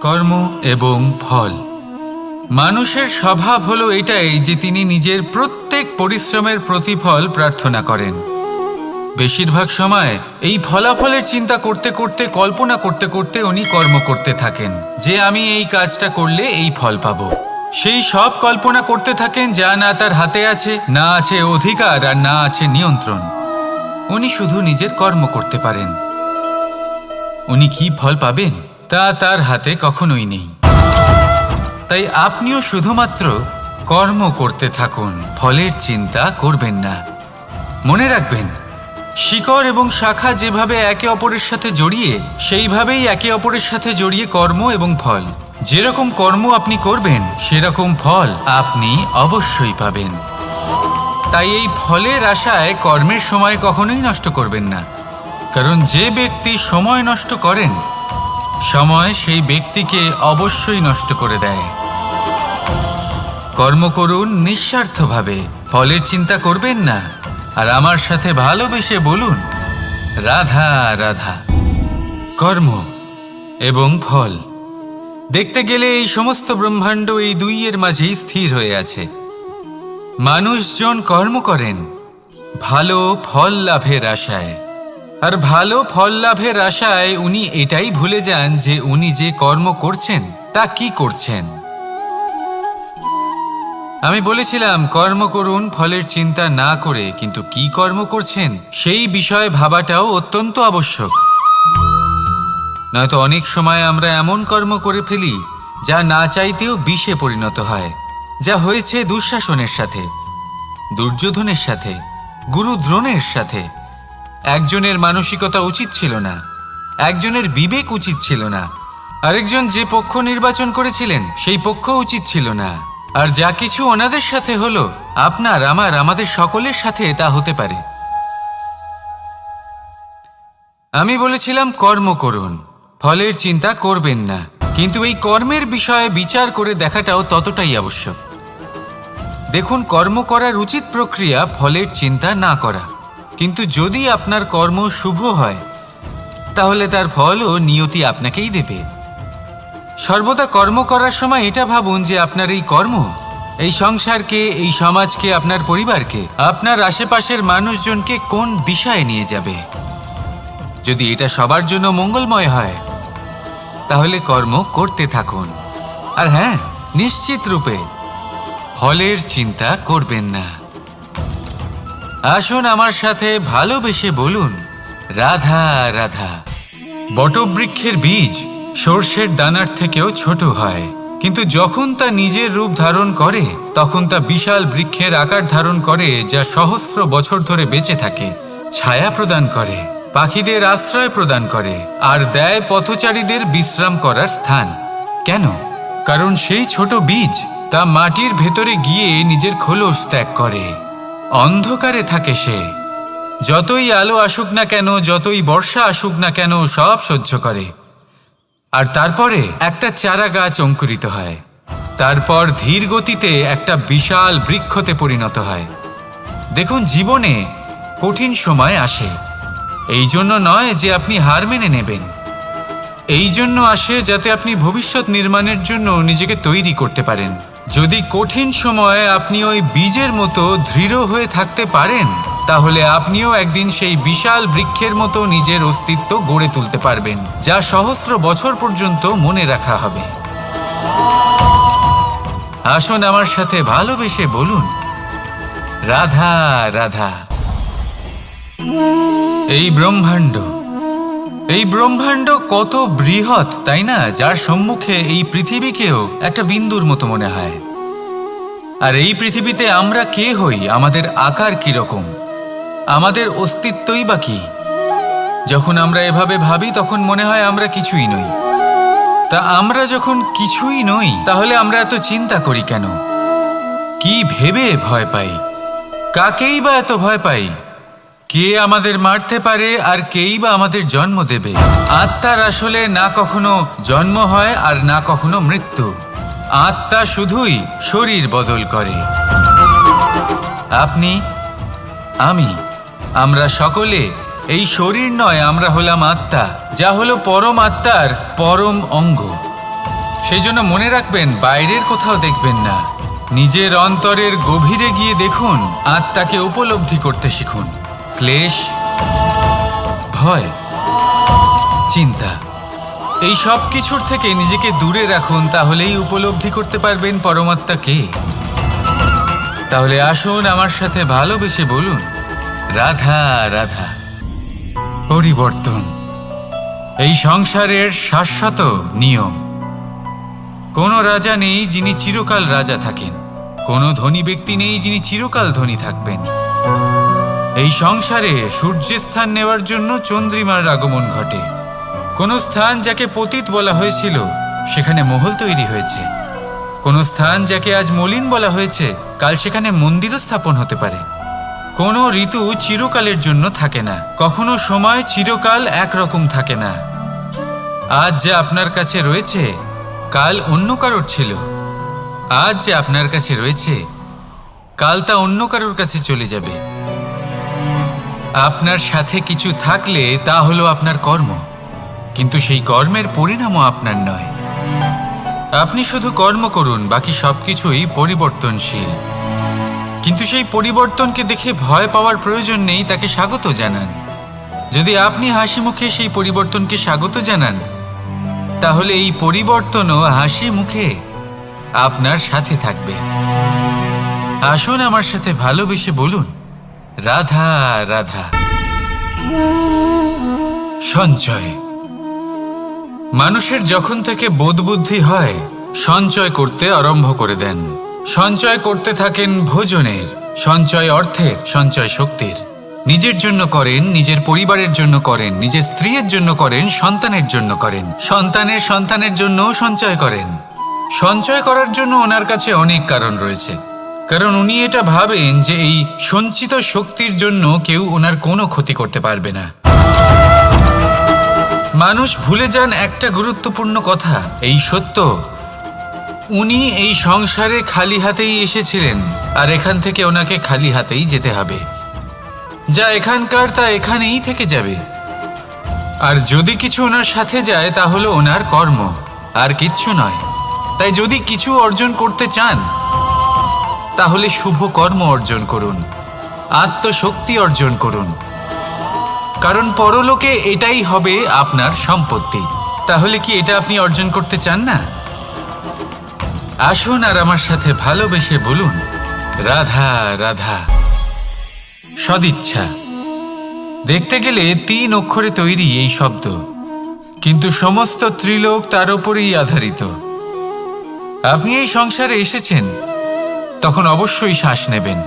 কর্ম এবং ফল। মানুষের স্বভাব হলো এটাই যে তিনি নিজের প্রত্যেক পরিশ্রমের প্রতিফল প্রার্থনা করেন। বেশিরভাগ সময় এই ফলাফলের চিন্তা করতে করতে, কল্পনা করতে করতে উনি কর্ম করতে থাকেন যে আমি এই কাজটা করলে এই ফল পাবো। সেই সব কল্পনা করতে থাকেন যা না তার হাতে আছে, না আছে অধিকার, আর না আছে নিয়ন্ত্রণ। উনি শুধু নিজের কর্ম করতে পারেন। উনি কি ফল পাবেন তা তার হাতে কখনোই নেই। তাই আপনিও শুধুমাত্র কর্ম করতে থাকুন, ফলের চিন্তা করবেন না। মনে রাখবেন, শিকড় এবং শাখা যেভাবে একে অপরের সাথে জড়িয়ে, সেইভাবেই একে অপরের সাথে জড়িয়ে কর্ম এবং ফল। যেরকম কর্ম আপনি করবেন সেরকম ফল আপনি অবশ্যই পাবেন। তাই এই ফলের আশায় কর্মের সময় কখনোই নষ্ট করবেন না, কারণ যে ব্যক্তি সময় নষ্ট করেন, সময় সেই ব্যক্তিকে অবশ্যই নষ্ট করে দেয়। কর্ম করুন নিঃস্বার্থভাবে, ফলের চিন্তা করবেন না, আর আমার সাথে ভালোবেসে বলুন রাধা রাধা। কর্ম এবং ফল। দেখতে গেলে এই সমস্ত ব্রহ্মাণ্ড এই দুইয়ের মাঝেই স্থির হয়ে আছে। মানুষজন কর্ম করেন ভালো ফল লাভের আশায়, আর ভালো ফল লাভের আশায় উনি এটাই ভুলে যান যে উনি যে কর্ম করছেন তা কি করছেন। আমি বলেছিলাম কর্ম করুন ফলের চিন্তা না করে, কিন্তু কি কর্ম করছেন সেই বিষয়ে ভাবাটাও অত্যন্ত আবশ্যক। নয়তো অনেক সময় আমরা এমন কর্ম করে ফেলি যা না চাইতেও বিষে পরিণত হয়, যা হয়েছে দুঃশাসনের সাথে, দুর্যোধনের সাথে, গুরু দ্রোণের সাথে। একজনের মানসিকতা উচিত ছিল না, একজনের বিবেক উচিত ছিল না, আরেকজন যে পক্ষ নির্বাচন করেছিলেন সেই পক্ষ উচিত ছিল না। আর যা কিছু ওনাদের সাথে হলো, আপনার, আমার, আমাদের সকলের সাথে তা হতে পারে। আমি বলেছিলাম কর্ম করুন, ফলের চিন্তা করবেন না, কিন্তু এই কর্মের বিষয়ে বিচার করে দেখাটাও ততটাই আবশ্যক। দেখুন, কর্ম করার উচিত প্রক্রিয়া ফলের চিন্তা না করা, কিন্তু যদি আপনার কর্ম শুভ হয় তাহলে তার ফলও নিয়তি আপনাকেই দেবে। সর্বদা কর্ম করার সময় এটা ভাবুন যে আপনার এই কর্ম এই সংসারকে, এই সমাজকে, আপনার পরিবারকে, আপনার আশেপাশের মানুষজনকে কোন দিশায় নিয়ে যাবে। যদি এটা সবার জন্য মঙ্গলময় হয় তাহলে কর্ম করতে থাকুন। আর হ্যাঁ, নিশ্চিত রূপে ফলের চিন্তা করবেন না। আসুন আমার সাথে ভালোবেসে বলুন রাধা রাধা। বটবৃক্ষের বীজ সর্ষের দানার থেকেও ছোট হয়, কিন্তু যখন তা নিজের রূপ ধারণ করে তখন তা বিশাল বৃক্ষের আকার ধারণ করে, যা সহস্র বছর ধরে বেঁচে থাকে, ছায়া প্রদান করে, পাখিদের আশ্রয় প্রদান করে, আর দেয় পথচারীদের বিশ্রাম করার স্থান। কেন? কারণ সেই ছোট বীজ তা মাটির ভেতরে গিয়ে নিজের খোলস ত্যাগ করে। অন্ধকারে থাকে সে, যতই আলো আসুক না কেন, যতই বর্ষা আসুক না কেন, সব সহ্য করে। আর তারপরে একটা চারা গাছ অঙ্কুরিত হয়, তারপর ধীর গতিতে একটা বিশাল বৃক্ষতে পরিণত হয়। দেখুন, জীবনে কঠিন সময় আসে, এই জন্য নয় যে আপনি হার মেনে নেবেন, এই জন্য আসে যাতে আপনি ভবিষ্যৎ নির্মাণের জন্য নিজেকে তৈরি করতে পারেন। যদি কঠিন সময়ে আপনি ওই বীজের মতো দৃঢ় হয়ে থাকতে পারেন, তাহলে আপনিও একদিন সেই বিশাল বৃক্ষের মতো নিজের অস্তিত্ব গড়ে তুলতে পারবেন, যা সহস্র বছর পর্যন্ত মনে রাখা হবে। আসুন আমার সাথে ভালোবেসে বলুন রাধা রাধা। এই ব্রহ্মাণ্ড কত বৃহৎ, তাই না? যার সম্মুখে এই পৃথিবীকেও একটা বিন্দুর মতো মনে হয়। আর এই পৃথিবীতে আমরা কে হই, আমাদের আকার কিরকম, আমাদের অস্তিত্বই বা কি? যখন আমরা এভাবে ভাবি তখন মনে হয় আমরা কিছুই নই। তা আমরা যখন কিছুই নই, তাহলে আমরা এত চিন্তা করি কেন? কি ভেবে ভয় পাই? কাকেই বা এত ভয় পাই? কে আমাদের মারতে পারে আর কেই বা আমাদের জন্ম দেবে? আত্মার আসলে না কখনো জন্ম হয় আর না কখনো মৃত্যু। আত্মা শুধুই শরীর বদল করে। আপনি, আমি, আমরা সকলে এই শরীর নয়, আমরা হলাম আত্মা, যা হলো পরম আত্মার পরম অঙ্গ। সেই জন্য মনে রাখবেন, বাইরের কোথাও দেখবেন না, নিজের অন্তরের গভীরে গিয়ে দেখুন, আত্মাকে উপলব্ধি করতে শিখুন। ক্লেশ, ভয়, চিন্তা, এই সব কিছুর থেকে নিজেকে দূরে রাখুন, তাহলেই উপলব্ধি করতে পারবেন পরমাত্মা কে। তাহলে আসুন আমার সাথে ভালোবেসে বলুন, রাধা রাধা। পরিবর্তন এই সংসারের শাশ্বত নিয়ম। কোনো রাজা নেই যিনি চিরকাল রাজা থাকেন, কোনো ধনী ব্যক্তি নেই যিনি চিরকাল ধনী থাকবেন। এই সংসারে সূর্যের স্থান নেওয়ার জন্য চন্দ্রিমার আগমন ঘটে। কোনো স্থান যাকে পতিত বলা হয়েছিল সেখানে মহল তৈরি হয়েছে। কোনো স্থান যাকে আজ মলিন বলা হয়েছে কাল সেখানে মন্দিরও স্থাপন হতে পারে। কোনো ঋতু চিরকালের জন্য থাকে না, কখনো সময় চিরকাল একরকম থাকে না। আজ যে আপনার কাছে রয়েছে কাল অন্য কারোর ছিল, আজ যে আপনার কাছে রয়েছে কাল তা অন্য কারোর কাছে চলে যাবে। আপনার সাথে কিছু থাকলে তা হলো আপনার কর্ম, কিন্তু সেই কর্মের পরিণামও আপনার নয়। আপনি শুধু কর্ম করুন, বাকি সবকিছুই পরিবর্তনশীল। কিন্তু সেই পরিবর্তনকে দেখে ভয় পাওয়ার প্রয়োজন নেই, তাকে স্বাগত জানান। যদি আপনি হাসি মুখে সেই পরিবর্তনকে স্বাগত জানান, তাহলে এই পরিবর্তনও হাসি মুখে আপনার সাথে থাকবে। আসুন আমার সাথে ভালোবেসে বলুন, রাধা রাধা। সঞ্চয়। মানুষের যখন থেকে বোধবুদ্ধি হয় সঞ্চয় করতে আরম্ভ করে দেন। সঞ্চয় করতে থাকেন ভোজনের, সঞ্চয় অর্থের, সঞ্চয় শক্তির। নিজের জন্য করেন, নিজের পরিবারের জন্য করেন, নিজের স্ত্রীর জন্য করেন, সন্তানের জন্য করেন, সন্তানের সন্তানের জন্যও সঞ্চয় করেন। সঞ্চয় করার জন্য ওনার কাছে অনেক কারণ রয়েছে, কারণ উনি এটা ভাবেন যে এই সঞ্চিত শক্তির জন্য কেউ ওনার কোনো ক্ষতি করতে পারবে না। মানুষ ভুলে যান একটা গুরুত্বপূর্ণ কথা, এই সত্য, উনি এই সংসারে খালি হাতেই এসেছিলেন আর এখান থেকে ওনাকে খালি হাতেই যেতে হবে। যা এখানকার তা এখানেই থেকে যাবে। আর যদি কিছু ওনার সাথে যায় তা হলো ওনার কর্ম, আর কিচ্ছু নয়। তাই যদি কিছু অর্জন করতে চান তাহলে শুভ কর্ম অর্জন করুন, আত্মশক্তি অর্জন করুন, কারণ পরলোকে এটাই হবে আপনার সম্পত্তি। তাহলে কি এটা আপনি অর্জন করতে চান না? আসুন আর আমার সাথে ভালোবেসে বলুন, রাধা রাধা। সদিচ্ছা। দেখতে গেলে 3 অক্ষরে তৈরি এই শব্দ, কিন্তু সমস্ত ত্রিলোক তার উপরেই আধারিত। আপনি এই সংসারে এসেছেন, তখন অবশ্যই শ্বাস নেবেন,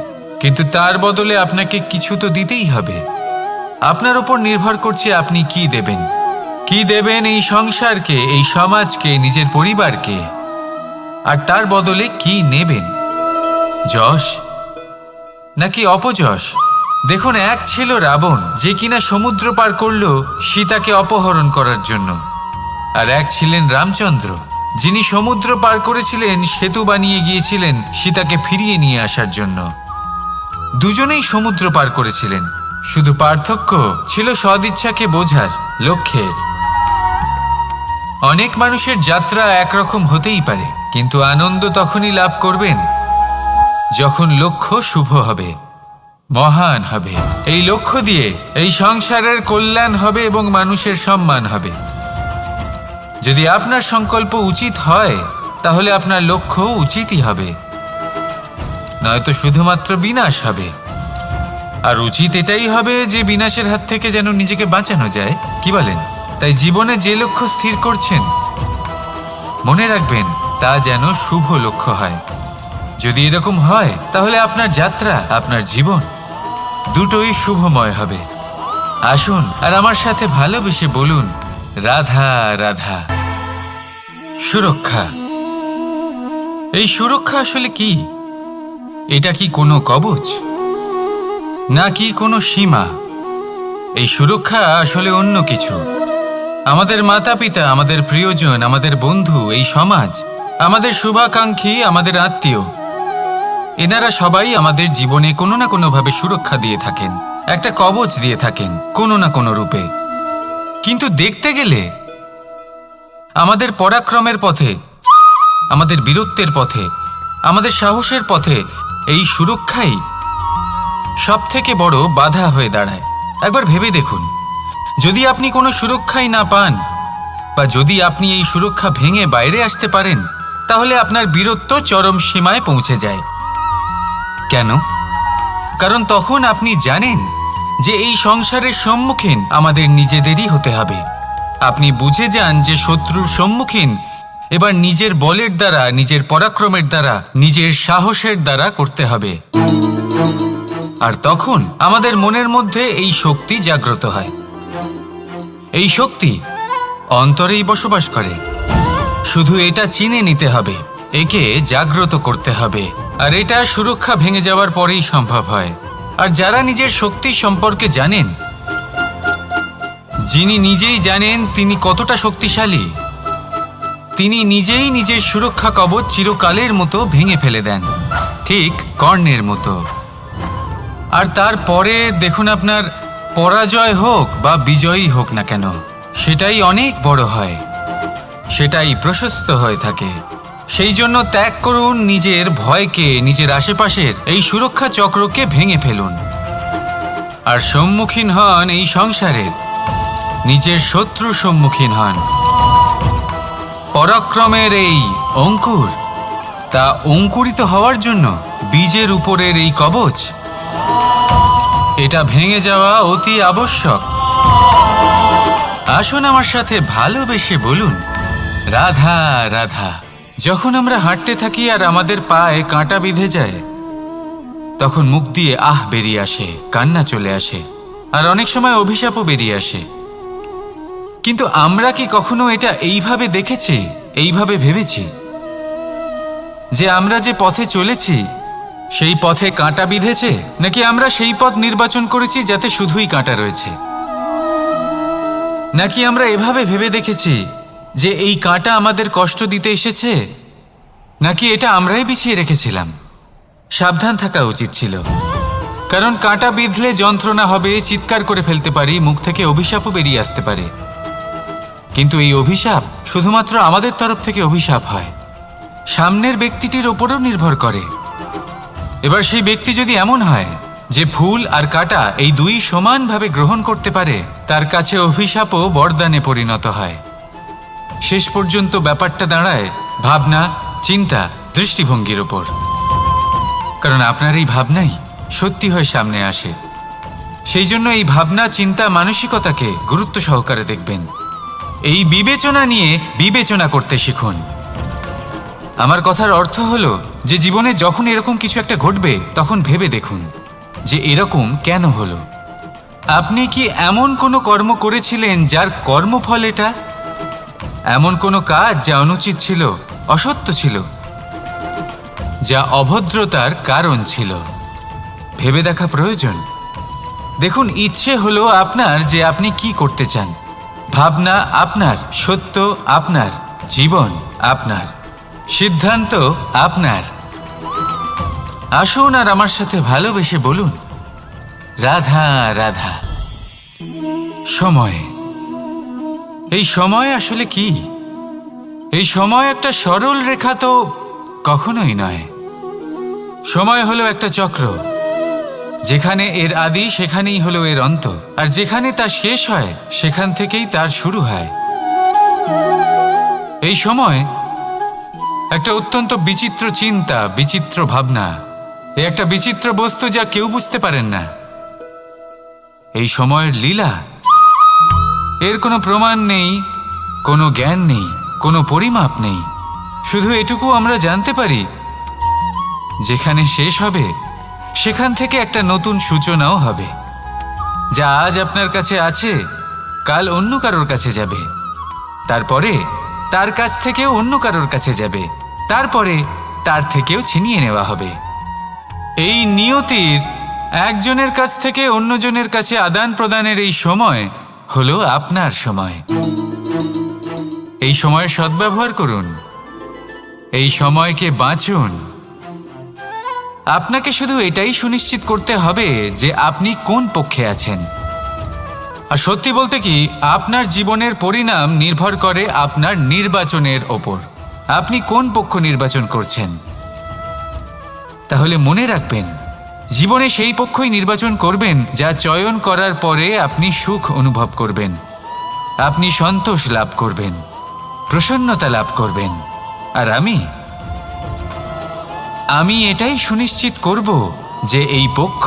কিন্তু তার বদলে আপনাকে কিছু তো দিতেই হবে। আপনার উপর নির্ভর করছে আপনি কি দেবেন। কি দেবেন এই সংসারকে, এই সমাজকে, নিজের পরিবারকে, আর তার বদলে কি নেবেন? যশ নাকি অপযশ? দেখুন, এক ছিল রাবণ, যে কিনা সমুদ্র পার করল সীতাকে অপহরণ করার জন্য, আর এক ছিলেন রামচন্দ্র, যিনি সমুদ্র পার করেছিলেন, সেতু বানিয়ে গিয়েছিলেন সীতাকে ফিরিয়ে নিয়ে আসার জন্য। দুজনেই সমুদ্র পার করেছিলেন, শুধু পার্থক্য ছিল সদিচ্ছাকে বোঝার, লক্ষ্যের। অনেক মানুষের যাত্রা একরকম হতেই পারে, কিন্তু আনন্দ তখনই লাভ করবেন যখন লক্ষ্য শুভ হবে, মহান হবে। এই লক্ষ্য দিয়ে এই সংসারের কল্যাণ হবে এবং মানুষের সম্মান হবে। যদি আপনার সংকল্প উচিত হয় তাহলে আপনার লক্ষ্য উচিতই হবে, নয়তো শুধুমাত্র বিনাশ হবে। আর উচিত এটাই হবে যে বিনাশের হাত থেকে যেন নিজেকে বাঁচানো যায়, কি বলেন? তাই জীবনে যে লক্ষ্য স্থির করছেন মনে রাখবেন তা যেন শুভ লক্ষ্য হয়। যদি এরকম হয় তাহলে আপনার যাত্রা, আপনার জীবন দুটোই শুভময় হবে। আসুন আর আমার সাথে ভালোবেসে বলুন, রাধা রাধা। সুরক্ষা। এই সুরক্ষা আসলে কি? এটা কি কোনো কবচ নাকি কোনো সীমা? এই সুরক্ষা আসলে অন্য কিছু। আমাদের মাতা পিতা, আমাদের প্রিয়জন, আমাদের বন্ধু, এই সমাজ, আমাদের শুভাকাঙ্ক্ষী, আমাদের আত্মীয়, এনারা সবাই আমাদের জীবনে কোনো না কোনোভাবে সুরক্ষা দিয়ে থাকেন, একটা কবচ দিয়ে থাকেন কোনো না কোনো রূপে। কিন্তু দেখতে গেলে আমাদের পরাক্রমের পথে আমাদের বীরত্বের পথে, আমাদের সাহসের পথে এই সুরক্ষাই সব থেকে বড় বাধা হয়ে দাঁড়ায়। একবার ভেবে দেখুন, যদি আপনি কোনো সুরক্ষাই না পান বা যদি আপনি এই সুরক্ষা ভেঙে বাইরে আসতে পারেন, তাহলে আপনার বীরত্ব চরম সীমায় পৌঁছে যায়। কেন? কারণ তখন আপনি জানেন যে এই সংসারের সম্মুখীন আমাদের নিজেদেরই হতে হবে। আপনি বুঝে যান যে শত্রুর সম্মুখীন এবার নিজের বলের দ্বারা, নিজের পরাক্রমের দ্বারা, নিজের সাহসের দ্বারা করতে হবে। আর তখন আমাদের মনের মধ্যে এই শক্তি জাগ্রত হয়। এই শক্তি অন্তরেই বসবাস করে। শুধু এটা চিনে নিতে হবে, একে জাগ্রত করতে হবে। আর এটা সুরক্ষা ভেঙে যাওয়ার পরেই সম্ভব হয়। আর যারা নিজের শক্তি সম্পর্কে জানেন, যিনি নিজেই জানেন তিনি কতটা শক্তিশালী, তিনি নিজেই নিজের সুরক্ষা কবচ চিরকালের মতো ভেঙে ফেলে দেন, ঠিক কর্ণের মতো। আর তারপরে দেখুন, আপনার পরাজয় হোক বা বিজয়ী হোক না কেন, সেটাই অনেক বড় হয়, সেটাই প্রশস্ত হয়ে থাকে। সেই জন্য ত্যাগ করুন নিজের ভয়কে, নিজের আশেপাশের এই সুরক্ষা চক্রকে ভেঙে ফেলুন আর সম্মুখীন হন এই সংসারের, নিজের শত্রুর সম্মুখীন হন। পরাক্রমের এই অঙ্কুর, তা অঙ্কুরিত হওয়ার জন্য বীজের উপরের এই কবচ, এটা ভেঙে যাওয়া অতি আবশ্যক। আসুন আমার সাথে ভালোবেসে বলুন, রাধা রাধা। যখন আমরা হাঁটতে থাকি আর আমাদের পায়ে কাঁটা বিঁধে যায়, তখন মুখ দিয়ে আহ বেরিয়ে আসে, কান্না চলে আসে, আর অনেক সময় অভিশাপও বেরিয়ে আসে। কিন্তু আমরা কি কখনো এটা এইভাবে দেখেছি, এইভাবে ভেবেছি যে আমরা যে পথে চলেছি সেই পথে কাঁটা বিঁধেছে, নাকি আমরা সেই পথ নির্বাচন করেছি যাতে শুধুই কাঁটা রয়েছে? নাকি আমরা এভাবে ভেবে দেখেছি যে এই কাঁটা আমাদের কষ্ট দিতে এসেছে, নাকি এটা আমরাই বিছিয়ে রেখেছিলাম? সাবধান থাকা উচিত ছিল, কারণ কাঁটা বিঁধলে যন্ত্রণা হবে, চিৎকার করে ফেলতে পারি, মুখ থেকে অভিশাপও বেরিয়ে আসতে পারে। কিন্তু এই অভিশাপ শুধুমাত্র আমাদের তরফ থেকে অভিশাপ হয়, সামনের ব্যক্তিটির ওপরও নির্ভর করে। এবার সেই ব্যক্তি যদি এমন হয় যে ফুল আর কাঁটা এই দুই সমানভাবে গ্রহণ করতে পারে, তার কাছে অভিশাপও বরদানে পরিণত হয়। শেষ পর্যন্ত ব্যাপারটা দাঁড়ায় ভাবনা, চিন্তা, দৃষ্টিভঙ্গির ওপর। কারণ আপনার এই ভাবনাই সত্যি হয়ে সামনে আসে। সেই জন্য এই ভাবনা, চিন্তা, মানসিকতাকে গুরুত্ব সহকারে দেখবেন। এই বিবেচনা নিয়ে বিবেচনা করতে শিখুন। আমার কথার অর্থ হলো যে জীবনে যখন এরকম কিছু একটা ঘটবে, তখন ভেবে দেখুন যে এরকম কেন হলো। আপনি কি এমন কোনো কর্ম করেছিলেন যার কর্মফল এটা? এমন কোনো কাজ যা অনুচিত ছিল, অসত্য ছিল, যা অভদ্রতার কারণ ছিল? ভেবে দেখা প্রয়োজন। দেখুন, ইচ্ছে হলো আপনার যে আপনি কি করতে চান, ভাবনা আপনার, সত্য আপনার, জীবন আপনার, সিদ্ধান্ত আপনার। আসুন আর আমার সাথে ভালোবেসে বলুন, রাধা রাধা। সময়, এই সময় আসলে কি? এই সময় একটা সরল রেখা তো কখনোই নয়। সময় হলো একটা চক্র, যেখানে এর আদি সেখানেই হলো এর অন্ত, আর যেখানে তা শেষ হয় সেখান থেকেই তার শুরু হয়। এই সময় একটা অত্যন্ত বিচিত্র চিন্তা, বিচিত্র ভাবনা, এ একটা বিচিত্র বস্তু যা কেউ বুঝতে পারেন না। এই সময়ের লীলা, এর কোনো প্রমাণ নেই, কোনো জ্ঞান নেই, কোনো পরিমাপ নেই। শুধু এটুকু আমরা জানতে পারি, যেখানে শেষ হবে সেখান থেকে একটা নতুন সূচনাও হবে। যা আজ আপনার কাছে আছে, কাল অন্য কারোর কাছে যাবে, তারপরে তার কাছ থেকেও অন্য কারোর কাছে যাবে, তারপরে তার থেকেও ছিনিয়ে নেওয়া হবে। এই নিয়তির একজনের কাছ থেকে অন্যজনের কাছে আদান প্রদানের এই সময় হলো আপনার সময়। এই সময়ের সদ্ব্যবহার করুন, এই সময়কে বাঁচুন। আপনাকে শুধু এটাই সুনিশ্চিত করতে হবে যে আপনি কোন পক্ষে আছেন। আর সত্যি বলতে কি, আপনার জীবনের পরিণাম নির্ভর করে আপনার নির্বাচনের ওপর। আপনি কোন পক্ষ নির্বাচন করছেন। তাহলে মনে রাখবেন, জীবনে সেই পক্ষই নির্বাচন করবেন যা চয়ন করার পরে আপনি সুখ অনুভব করবেন, আপনি সন্তোষ লাভ করবেন, প্রসন্নতা লাভ করবেন। আর আমি এটাই সুনিশ্চিত করব যে এই পক্ষ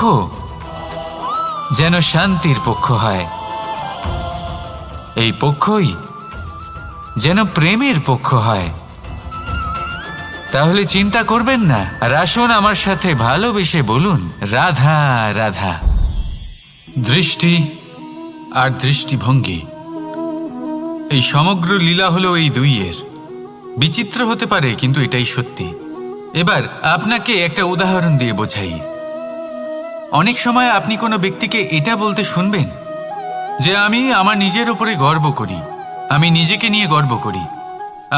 যেন শান্তির পক্ষ হয়, এই পক্ষই যেন প্রেমের পক্ষ হয়। তাহলে চিন্তা করবেন না, আর আসুন আমার সাথে ভালোবেসে বলুন, রাধা রাধা। দৃষ্টি আর দৃষ্টিভঙ্গি, এই সমগ্র লীলা হলো এই দুইয়ের। বিচিত্র হতে পারে, কিন্তু এটাই সত্যি। এবার আপনাকে একটা উদাহরণ দিয়ে বোঝাই। অনেক সময় আপনি কোনো ব্যক্তিকে এটা বলতে শুনবেন যে আমি আমার নিজের উপরে গর্ব করি, আমি নিজেকে নিয়ে গর্ব করি,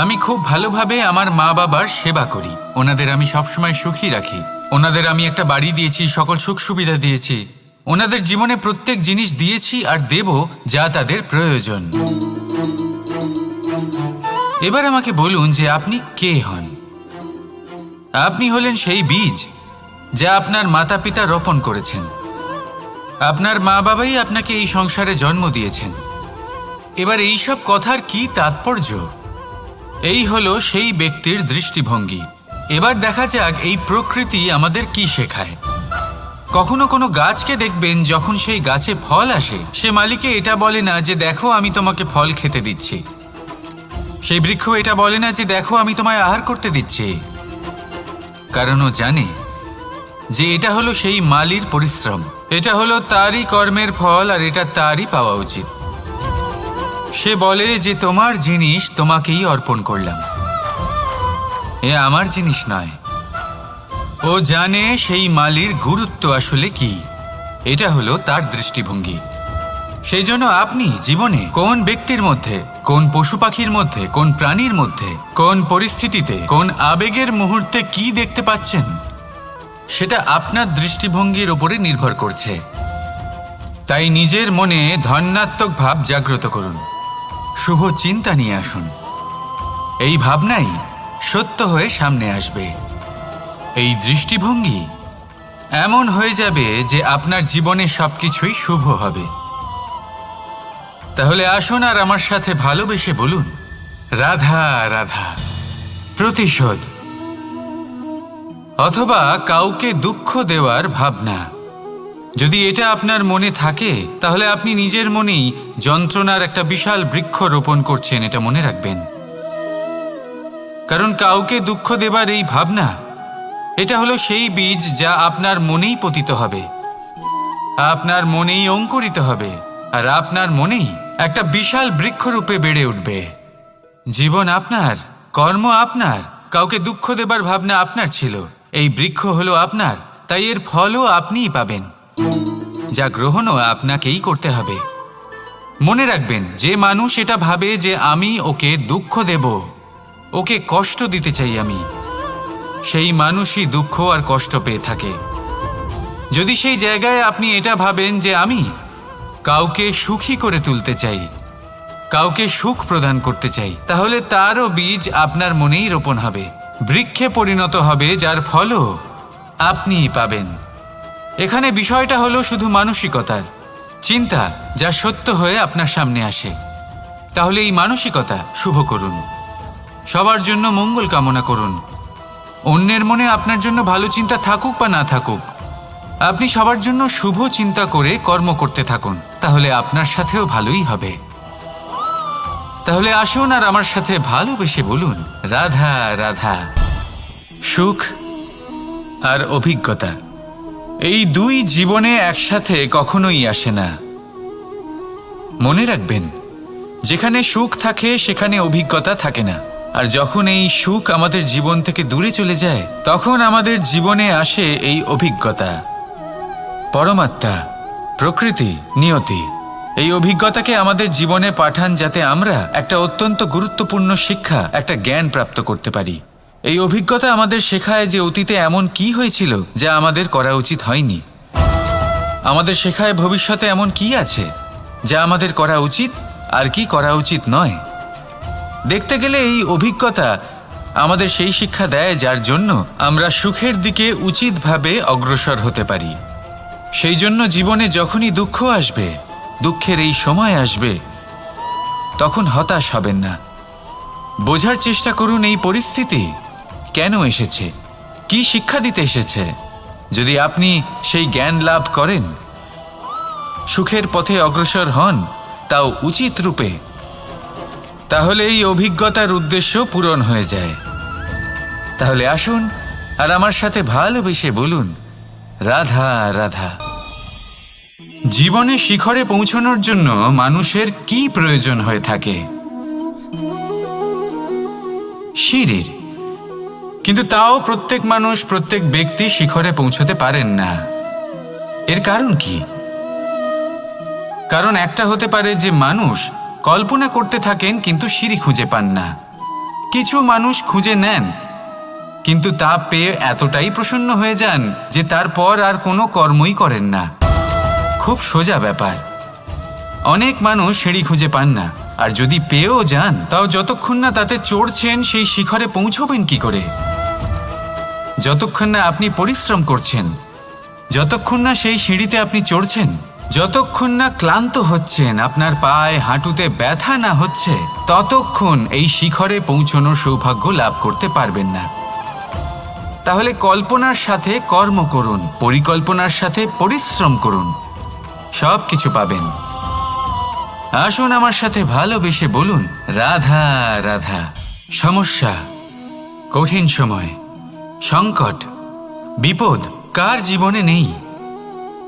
আমি খুব ভালোভাবে আমার মা বাবার সেবা করি, ওনাদের আমি সবসময় সুখী রাখি, ওনাদের আমি একটা বাড়ি দিয়েছি, সকল সুখ সুবিধা দিয়েছি, ওনাদের জীবনে প্রত্যেক জিনিস দিয়েছি আর দেব যা তাদের প্রয়োজন। এবার আমাকে বলুন যে আপনি কে হন। আপনি হলেন সেই বীজ যা আপনার মাতা পিতা রোপণ করেছেন। আপনার মা বাবাই আপনাকে এই সংসারে জন্ম দিয়েছেন। এবার এইসব কথার কি তাৎপর্য? এই হলো সেই ব্যক্তির দৃষ্টিভঙ্গি। এবার দেখা যাক এই প্রকৃতি আমাদের কি শেখায়। কখনো কোনো গাছকে দেখবেন, যখন সেই গাছে ফল আসে, সে মালিকে এটা বলে না যে দেখো আমি তোমাকে ফল খেতে দিচ্ছি। সেই বৃক্ষ এটা বলে না যে দেখো আমি তোমায় আহার করতে দিচ্ছি, কারণ ও জানে যে এটা হলো সেই মালির পরিশ্রম, এটা হলো তারই কর্মের ফল, আর এটা তারই পাওয়া উচিত। সে বলে যে তোমার জিনিস তোমাকেই অর্পণ করলাম, এ আমার জিনিস নয়। ও জানে সেই মালির গুরুত্ব আসলে কি। এটা হলো তার দৃষ্টিভঙ্গি। সেই জন্য আপনি জীবনে কোন ব্যক্তির মধ্যে, কোন পশু পাখির মধ্যে, কোন প্রাণীর মধ্যে, কোন পরিস্থিতিতে, কোন আবেগের মুহূর্তে কি দেখতে পাচ্ছেন, সেটা আপনার দৃষ্টিভঙ্গির উপরে নির্ভর করছে। তাই নিজের মনে ধন্যাত্মক ভাব জাগ্রত করুন, শুভ চিন্তা নিয়ে আসুন। এই ভাবনাই সত্য হয়ে সামনে আসবে। এই দৃষ্টিভঙ্গি এমন হয়ে যাবে যে আপনার জীবনে সবকিছুই শুভ হবে। তাহলে আসুন আর আমার সাথে ভালোবেসে বলুন, রাধা রাধা। প্রতিশোধ অথবা কাউকে দুঃখ দেওয়ার ভাবনা, যদি এটা আপনার মনে থাকে, তাহলে আপনি নিজের মনেই যন্ত্রণার একটা বিশাল বৃক্ষ রোপণ করছেন, এটা মনে রাখবেন। কারণ কাউকে দুঃখ দেবার এই ভাবনা, এটা হলো সেই বীজ যা আপনার মনেই পতিত হবে, আপনার মনেই অঙ্কুরিত হবে, আর আপনার মনেই একটা বিশাল বৃক্ষরূপে বেড়ে উঠবে। জীবন আপনার, কর্ম আপনার, কাউকে দুঃখ দেবার ভাবনা আপনার ছিল, এই বৃক্ষ হলো আপনার, তাই এর ফলও আপনিই পাবেন, যা গ্রহণও আপনাকেই করতে হবে। মনে রাখবেন, যে মানুষ এটা ভাবে যে আমি ওকে দুঃখ দেব, ওকে কষ্ট দিতে চাই আমি, সেই মানুষই দুঃখ আর কষ্ট পেয়ে থাকে। যদি সেই জায়গায় আপনি এটা ভাবেন যে আমি কাউকে সুখী করে তুলতে চাই, কাউকে সুখ প্রদান করতে চাই, তাহলে তারও বীজ আপনার মনেই রোপণ হবে, বৃক্ষে পরিণত হবে, যার ফলও আপনিই পাবেন। এখানে বিষয়টা হলো শুধু মানসিকতার চিন্তা, যা সত্য হয়ে আপনার সামনে আসে। তাহলে এই মানসিকতা শুভ করুন, সবার জন্য মঙ্গল কামনা করুন। অন্যের মনে আপনার জন্য ভালো চিন্তা থাকুক বা না থাকুক, আপনি সবার জন্য শুভ চিন্তা করে কর্ম করতে থাকুন, তাহলে আপনার সাথেও ভালোই হবে। তাহলে আসুন আর আমার সাথে ভালোবেসে বলুন, রাধা রাধা। সুখ আর অভিজ্ঞতা, এই দুই জীবনে একসাথে কখনোই আসে না। মনে রাখবেন, যেখানে সুখ থাকে সেখানে অভিজ্ঞতা থাকে না, আর যখন এই সুখ আমাদের জীবন থেকে দূরে চলে যায়, তখন আমাদের জীবনে আসে এই অভিজ্ঞতা। পরমাত্মা, প্রকৃতি, নিয়তি এই অভিজ্ঞতাকে আমাদের জীবনে পাঠান, যাতে আমরা একটা অত্যন্ত গুরুত্বপূর্ণ শিক্ষা, একটা জ্ঞান প্রাপ্ত করতে পারি। এই অভিজ্ঞতা আমাদের শেখায় যে অতীতে এমন কি হয়েছিল যা আমাদের করা উচিত হয়নি। আমাদের শেখায় ভবিষ্যতে এমন কি আছে যা আমাদের করা উচিত আর কি করা উচিত নয়। দেখতে গেলে এই অভিজ্ঞতা আমাদের সেই শিক্ষা দেয় যার জন্য আমরা সুখের দিকে উচিতভাবে অগ্রসর হতে পারি। সেই জন্য জীবনে যখনই দুঃখ আসবে, দুঃখের এই সময় আসবে, তখন হতাশ হবেন না। বোঝার চেষ্টা করুন এই পরিস্থিতি কেন এসেছে, কি শিক্ষা দিতে এসেছে। যদি আপনি সেই জ্ঞান লাভ করেন, সুখের পথে অগ্রসর হন, তাও উচিত রূপে, তাহলে এই অভিজ্ঞতার উদ্দেশ্য পূরণ হয়ে যায়। তাহলে আসুন আর আমার সাথে ভালোবেসে বলুন, রাধা রাধা। জীবনে শিখরে পৌঁছানোর জন্য মানুষের কি প্রয়োজন হয়ে থাকে? সিঁড়ির। কিন্তু তাও প্রত্যেক মানুষ, প্রত্যেক ব্যক্তি শিখরে পৌঁছতে পারেন না। এর কারণ কি? কারণ একটা হতে পারে যে মানুষ কল্পনা করতে থাকেন কিন্তু সিঁড়ি খুঁজে পান না। কিছু মানুষ খুঁজে নেন কিন্তু তা পেয়ে এতটাই প্রসন্ন হয়ে যান যে তারপর আর কোনো কর্মই করেন না। খুব সোজা ব্যাপার। অনেক মানুষ সিঁড়ি খুঁজে পান না, আর যদি পেয়েও যান তাও যতক্ষণ না তাতে চড়ছেন সেই শিখরে পৌঁছবেন কি করে? যতক্ষণ না আপনি পরিশ্রম করছেন, যতক্ষণ না সেই সিঁড়িতে আপনি চড়ছেন, যতক্ষণ না ক্লান্ত হচ্ছেন, আপনার পায়ে হাঁটুতে ব্যথা না হচ্ছে, ততক্ষণ এই শিখরে পৌঁছানোর সৌভাগ্য লাভ করতে পারবেন না। তাহলে কল্পনার সাথে কর্ম করুন, পরিকল্পনার সাথে পরিশ্রম করুন, সব কিছু পাবেন। আসুন আমার সাথে ভালোবেসে বলুন, রাধা রাধা। সমস্যা, কঠিন সময়, সংকট, বিপদ কার জীবনে নেই?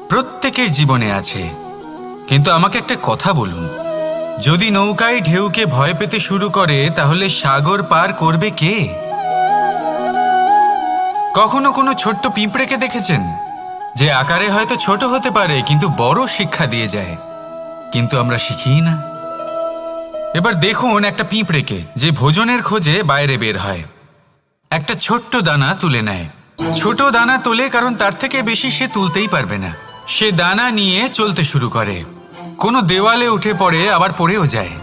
প্রত্যেকের জীবনে আছে। কিন্তু আমাকে একটা কথা বলুন, যদি নৌকায় ঢেউকে ভয় পেতে শুরু করে তাহলে সাগর পার করবে কে? কখনো কোনো ছোট্ট পিঁপড়েকে দেখেছেন যে আকারে হয়তো ছোট হতে পারে কিন্তু বড় শিক্ষা দিয়ে যায়? কিন্তু আমরা শিখিই না। এবার দেখুন একটা পিঁপড়েকে যে ভোজনের খোঁজে বাইরে বের হয়, একটা ছোট্ট দানা তুলে নেয়। ছোট দানা তোলে কারণ তার থেকে বেশি সে তুলতেই পারবে না। সে দানা নিয়ে চলতে শুরু করে, কোনো দেওয়ালে উঠে পড়ে, আবার পড়েও যায়।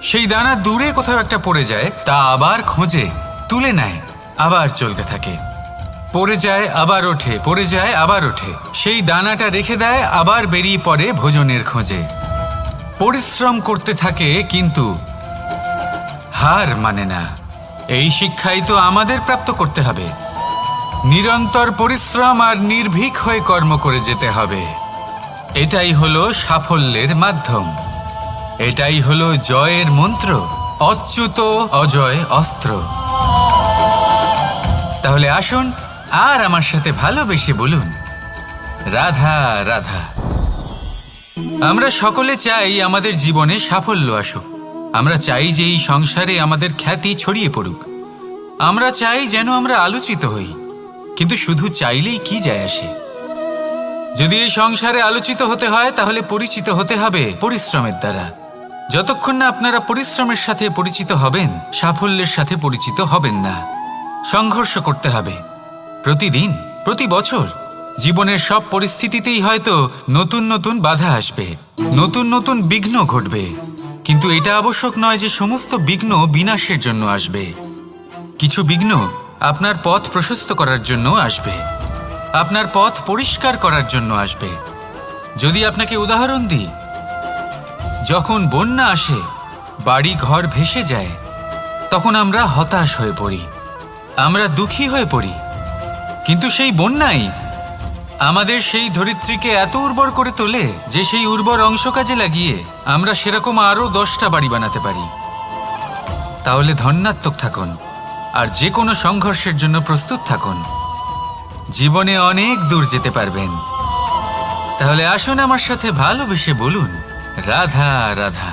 সেই দানা দূরে কোথাও একটা পড়ে যায়, তা আবার খোঁজে, তুলে নেয়, আবার চলতে থাকে। পড়ে যায় আবার ওঠে, পড়ে যায় আবার ওঠে। সেই দানাটা রেখে দেয়, আবার বেরিয়ে পড়ে ভোজনের খোঁজে। পরিশ্রম করতে থাকে কিন্তু হার মানে না। এই শিক্ষাই তো আমাদের প্রাপ্ত করতে হবে। নিরন্তর পরিশ্রম আর নির্ভীক হয়ে কর্ম করে যেতে হবে। এটাই হলো সাফল্যের মাধ্যম, এটাই হলো জয়ের মন্ত্র, অচ্যুত অজয় অস্ত্র। তাহলে আসুন আর আমার সাথে ভালোবেসে বলুন, রাধা রাধা। আমরা সকলে চাই আমাদের জীবনে সাফল্য আসুক। আমরা চাই যে এই সংসারে আমাদের খ্যাতি ছড়িয়ে পড়ুক। আমরা চাই যেন আমরা আলোচিত হই। কিন্তু শুধু চাইলেই কি যায় আসে? যদি এই সংসারে আলোচিত হতে হয় তাহলে পরিচিত হতে হবে পরিশ্রমের দ্বারা। যতক্ষণ না আপনারা পরিশ্রমের সাথে পরিচিত হবেন, সাফল্যের সাথে পরিচিত হবেন না। সংঘর্ষ করতে হবে প্রতিদিন, প্রতি বছর। জীবনের সব পরিস্থিতিতেই হয়তো নতুন নতুন বাধা আসবে, নতুন নতুন বিঘ্ন ঘটবে। কিন্তু এটা আবশ্যক নয় যে সমস্ত বিঘ্ন বিনাশের জন্য আসবে। কিছু বিঘ্ন আপনার পথ প্রশস্ত করার জন্য আসবে, আপনার পথ পরিষ্কার করার জন্য আসবে। যদি আপনাকে উদাহরণ দিই, যখন বন্যা আসে, বাড়ি ঘর ভেসে যায়, তখন আমরা হতাশ হয়ে পড়ি, আমরা দুঃখী হয়ে পড়ি। কিন্তু সেই বন্যাই আমাদের সেই ধরিত্রীকে এত উর্বর করে তোলে যে সেই উর্বর অংশ কাজে লাগিয়ে আমরা সেরকম আরও 10টা বাড়ি বানাতে পারি। তাহলে ধন্যাত্মক থাকুন আর যে কোনো সংঘর্ষের জন্য প্রস্তুত থাকুন। জীবনে অনেক দূর যেতে পারবেন। তাহলে আসুন আমার সাথে ভালোবেসে বলুন, রাধা রাধা।